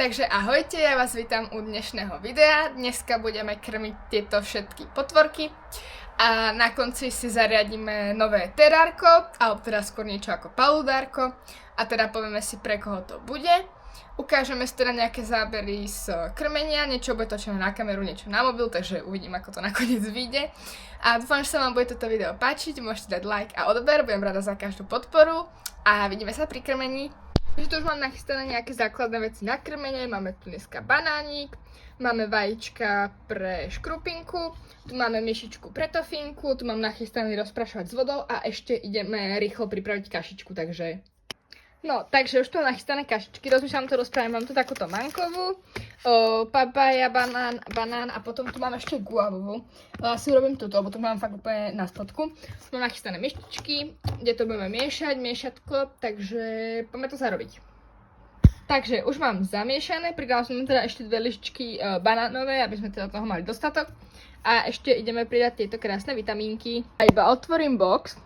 Takže ahojte, ja vás vítam u dnešného videa. Dneska budeme krmiť tieto všetky potvorky a na konci si zariadíme nové terárko, alebo teda skôr niečo ako paludárko a teda povieme si, pre koho to bude. Ukážeme si teda nejaké zábery z krmenia, niečo bude točené na kameru, niečo na mobil, takže uvidím, ako to nakoniec vyjde. A dúfam, že sa vám bude toto video páčiť, môžete dať like a odber, budem rada za každú podporu a vidíme sa pri krmení. Takže tu už mám nachystané nejaké základné veci na krmenie, máme tu dneska banánik, máme vajíčka pre škrupinku, tu máme myšičku pre tofinku, tu mám nachystaný rozprašovať s vodou a ešte ideme rýchlo pripraviť kašičku, takže... No, takže už tu mám nachystané kašičky, rozmýšľam to rozprávať, mám tu takúto mankovú, papaja, banán a potom tu mám ešte guavovú. Si urobím túto, lebo tu mám fakt úplne na spodku. Mám nachystané myštičky, kde to budeme miešať, miešatko, takže poďme to zarobiť. Takže už mám zamiešané, pridala som teda ešte 2 lyžičky banánové, aby sme teda toho mali dostatok. A ešte ideme pridať tieto krásne vitamínky. A iba otvorím box.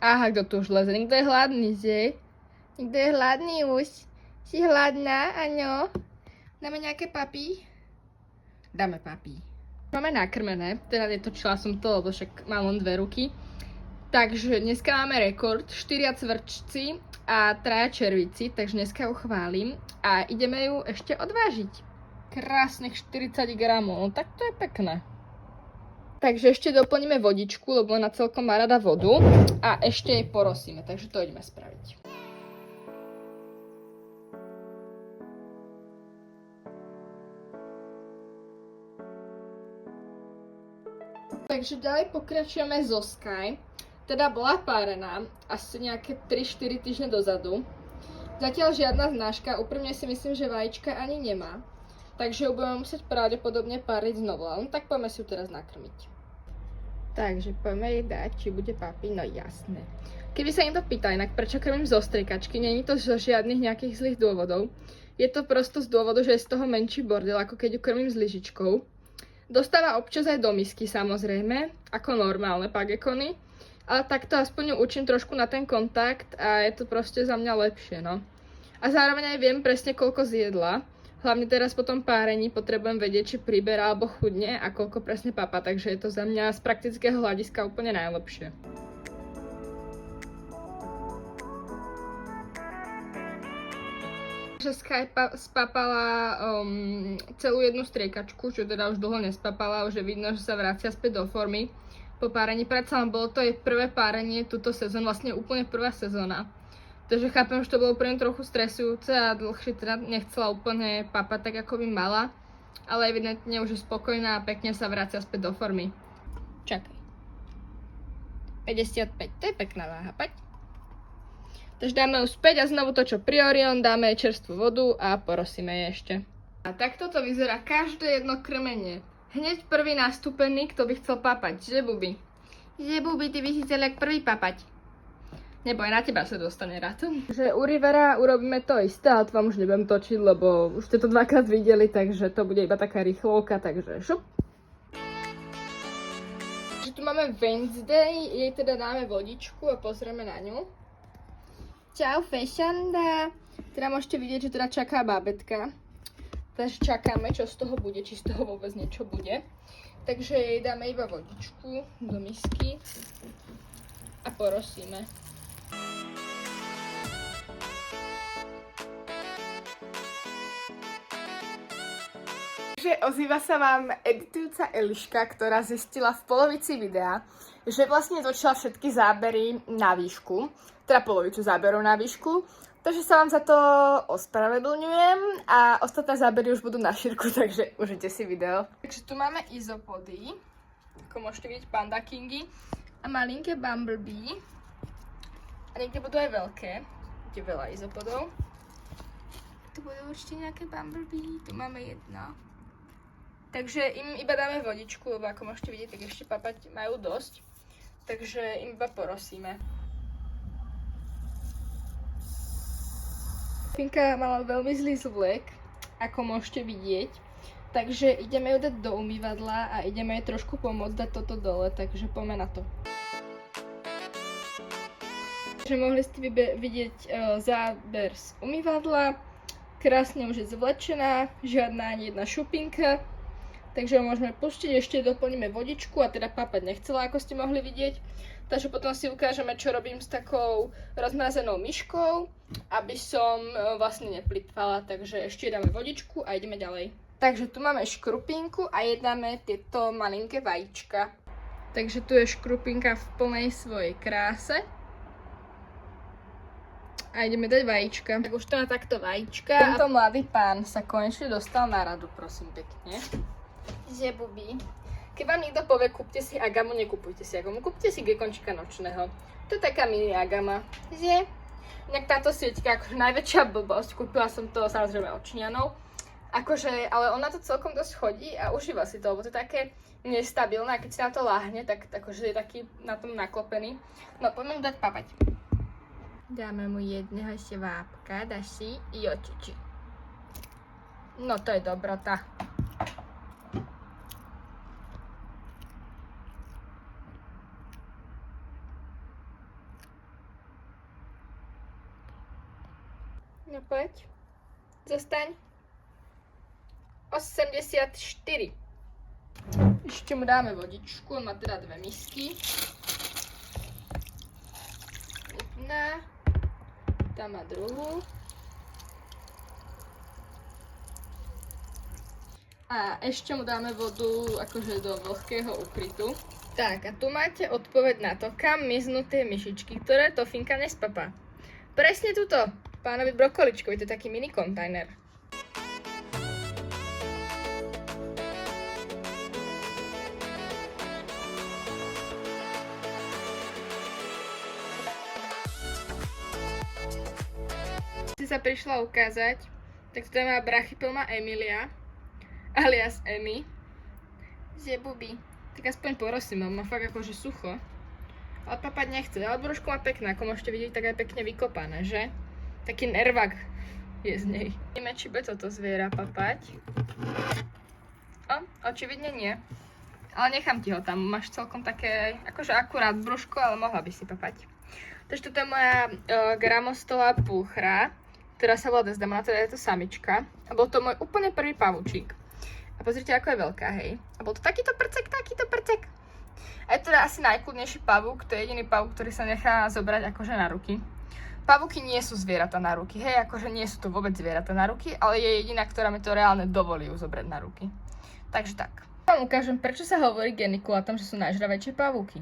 Aha, kto tu už leze, niekto je hladný, že? Niekto je hladný už. Si hladná, áno? Dáme nejaké papí? Dáme papí. Máme nakrmené, teda netočila som to, lebo však mám len 2 ruky. Takže dneska máme rekord, 4 cvrčci a 3 červíci, takže dneska ju chválim. A ideme ju ešte odvážiť. Krásnych 40 gramov, no tak to je pekné. Takže ešte doplníme vodičku, lebo ona celkom má rada vodu. A ešte jej porosíme, takže to ideme spraviť. Takže ďalej pokračujeme so Sky. Teda bola párená asi nejaké 3-4 týždne dozadu. Zatiaľ žiadna znáška, úprimne si myslím, že vajíčka ani nemá. Takže ju budeme musieť pravdepodobne páriť znovu. No tak poďme si ju teraz nakrmiť. Takže poďme jej dať, či bude papi, no jasné. Keby sa niekto pýta inak, prečo krmím zo striekačky, nie je to zo žiadnych nejakých zlých dôvodov. Je to prosto z dôvodu, že je z toho menší bordel, ako keď ju krmím s lyžičkou. Dostáva občas aj do misky, samozrejme, ako normálne pagekony, ale takto aspoň ju učím trošku na ten kontakt a je to proste za mňa lepšie, no. A zároveň aj viem presne, koľko zjedla. Hlavne teraz po tom párení potrebujem vedieť, či priberá alebo chudne a koľko presne papa, takže je to za mňa z praktického hľadiska úplne najlepšie. Sky spapala celú jednu striekačku, čo teda už dlho nespapala, už je vidno, že sa vracia späť do formy po párení. Predsa len bolo to jej prvé párenie túto sezónu, vlastne úplne prvá sezóna. Takže chápem, že to bolo pre ňu trochu stresujúce a dlhšie teda nechcela úplne papať tak, ako by mala. Ale evidentne už je spokojná a pekne sa vracia späť do formy. Čakaj. 55, to je pekná váha, paď. Takže dáme ju späť a znovu to, čo pri Orion, dáme jej čerstvú vodu a porosíme jej ešte. A takto to vyzerá každé jedno krmenie. Hneď prvý nastúpený, kto by chcel papať, že Bubi? Že Bubi, ty by si chcel jak prvý papať. Neboj, na teba sa dostane rád. Takže u Rivera urobíme to isté, ale to vám už nebudem točiť, lebo už ste to 2-krát videli, takže to bude iba taká rýchlovka, takže šup. Takže tu máme Wednesday, jej teda dáme vodičku a pozrieme na ňu. Čau, fešanda. Teda môžete vidieť, že teda čaká bábetka. Takže čakáme, čo z toho bude, či z toho vôbec niečo bude. Takže jej dáme iba vodičku do misky a porosíme. Takže ozýva sa vám editujúca Eliška, ktorá zistila v polovici videa, že vlastne točila všetky zábery na výšku, teda polovicu záberov na výšku, takže sa vám za to ospravedlňujem a ostatné zábery už budú na šírku, takže užite si video. Takže tu máme izopody, ako môžete vidieť Panda Kingy a malinké Bumblebee a niekde budú aj veľké, kde veľa izopodov. Tu budú určite nejaké Bumblebee, tu máme jedno. Takže im iba dáme vodičku, lebo ako môžete vidieť, tak ešte papať majú dosť. Takže im iba porosíme. Finka mala veľmi zlý zvlek, ako môžete vidieť. Takže ideme ju dať do umývadla a ideme jej trošku pomôcť dať toto dole, takže poďme na to. Takže mohli ste vidieť záber z umývadla, krásne už je zvlečená, žiadna ani jedna šupinka. Takže ho môžeme pustiť, ešte doplníme vodičku a teda papať nechcela, ako ste mohli vidieť. Takže potom si ukážeme, čo robím s takou rozmrazenou myškou, aby som vlastne neplitvala. Takže ešte dáme vodičku a ideme ďalej. Takže tu máme škrupinku a jedáme tieto malinké vajíčka. Takže tu je škrupinka v plnej svojej kráse. A ideme dať vajíčka. Tak už to má takto vajíčka. Tento mladý pán sa konečne dostal na radu, prosím pekne. Že bubi. Keď vám niekto povie, kúpte si agamu, nekupujte si agamu. Kúpte si gekončika nočného. To je taká mini agama. Že? Inak táto sieťka, akože najväčšia blbosť. Kúpila som to samozrejme očnianou. Akože, ale ona to celkom dosť chodí a užíva si to, lebo to je také nestabilné a keď si na to láhne, tak akože je taký na tom naklopený. No poďme mu dať papať. Dáme mu jedného švábka, dáš si i očiči. No to je dobrota. No poď. Zostaň. 84. Ešte mu dáme vodičku, on má teda 2 misky. Jedna. Tam má druhú. A ešte mu dáme vodu akože do vlhkého ukrytu. Tak a tu máte odpoveď na to, kam miznú tie myšičky, ktoré Tofinka nespapá. Presne tuto, pánovi brokoličkovi, to je taký mini kontajner. Sa prišla ukázať, tak to je moja brachypilma Emilia, alias Emi. Že bubi. Tak aspoň porosím, má fakt akože sucho. Ale papať nechce, ale brúško má pekné, ako môžete vidieť, tak aj pekne vykopané, že? Taký nervák je z nej. Vidíme, či bude toto zviera papať. O, očividne nie. Ale nechám ti ho tam, máš celkom také, akože akurát brúško, ale mohla by si papať. Takže toto je moja gramostová púchra, ktorá sa volá Desdemona, teda je to samička. A bol to môj úplne prvý pavúčik. A pozrite, ako je veľká, hej. A bol to takýto prcek, takýto prcek. A je to teda asi najkľudnejší pavúk, to je jediný pavúk, ktorý sa nechá zobrať akože na ruky. Pavúky nie sú zvieratá na ruky, hej, akože nie sú to vôbec zvieratá na ruky, ale je jediná, ktorá mi to reálne dovolí zobrať na ruky. Takže tak. Vám ukážem, prečo sa hovorí genikulatom, že sú najžravejšie pavúky.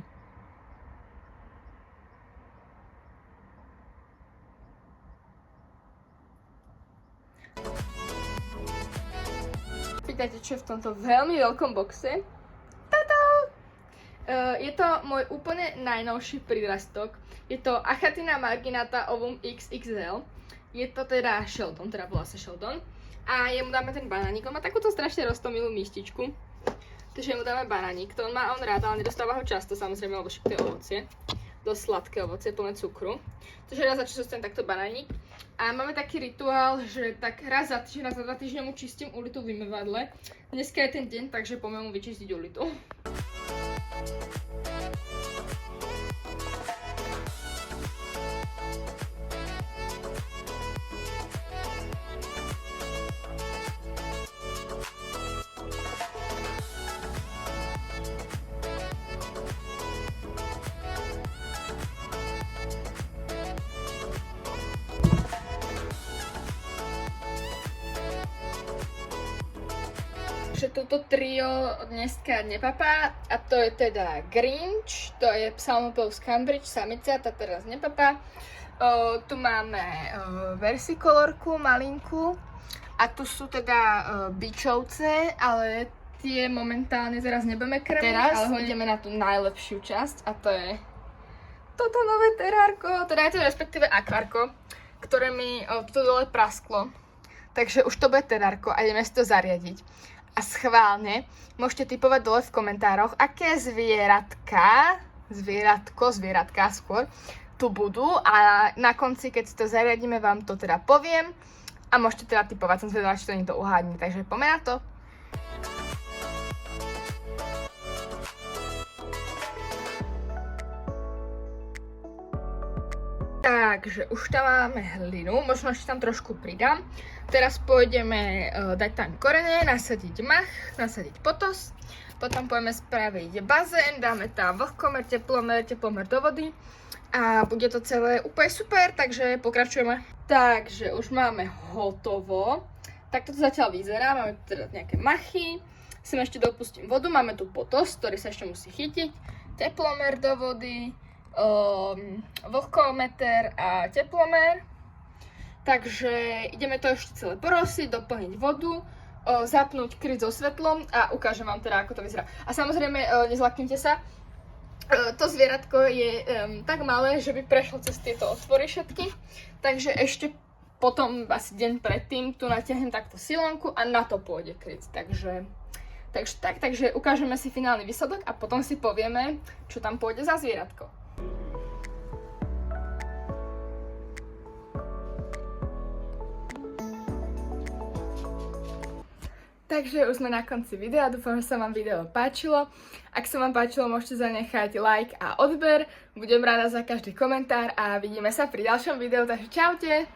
Pýtajte, čo je v tomto veľmi veľkom boxe. Tadá! Je to môj úplne najnovší prírastok. Je to Achatina marginata ovum XXL. Je to teda Sheldon, teda volá sa Sheldon. A jemu dáme ten banánik. On má takúto strašne roztomilú myštičku. Takže jemu dáme banánik. To on má rád, ale nedostáva ho často, samozrejme, lebo však to je ovocie. Dosť sladké ovocie, plné cukru. Takže raz za čas dostanem takto banánik. A máme taký rituál, že tak raz za týždeň, raz za 2 týždne mu čistím ulitu v vymývadle. Dneska je ten deň, takže poďme mu vyčistiť ulitu. Takže toto trio dneska nepapá a to je teda Grinch, to je Psalmopous Cambridge, samica, tá teraz nepapá. Tu máme versikolorku malinku a tu sú teda bičovce, ale tie momentálne teraz nebudeme krmiť. Teraz ale ideme na tú najlepšiu časť a to je toto nové terárko, teda je to respektíve akvárko, ktoré mi tu dole prasklo. Takže už to bude terárko a ideme si to zariadiť. A schválne môžete typovať dole v komentároch, aké zvieratka skôr, tu budú a na konci, keď si to zariadíme, vám to teda poviem a môžete teda typovať, som zvedala, či to niekto uhádne, takže poďme na to. Takže už tam máme hlinu, možno ešte tam trošku pridám. Teraz pôjdeme dať tam korene, nasadiť mach, nasadiť potos. Potom pôjdeme spraviť bazén, dáme tam vlhkomer, teplomer do vody. A bude to celé úplne super, takže pokračujeme. Takže už máme hotovo. Takto to zatiaľ vyzerá, máme tu teda nejaké machy. Sem ešte dopustím vodu, máme tu potos, ktorý sa ešte musí chytiť. Teplomer do vody, vlhkometer a teplomer. Takže ideme to ešte celé porosiť, doplniť vodu, zapnúť kryt so svetlom a ukážem vám teda, ako to vyzerá. A samozrejme, nezlaknite sa, to zvieratko je tak malé, že by prešlo cez tieto otvory všetky, takže ešte potom asi deň predtým tu natiahnem takto silonku a na to pôjde kryt. Takže ukážeme si finálny výsledok a potom si povieme, čo tam pôjde za zvieratko. Takže už sme na konci videa, dúfam, že sa vám video páčilo. Ak sa vám páčilo, môžete zanechať like a odber. Budem rada za každý komentár a vidíme sa pri ďalšom videu, takže čaute!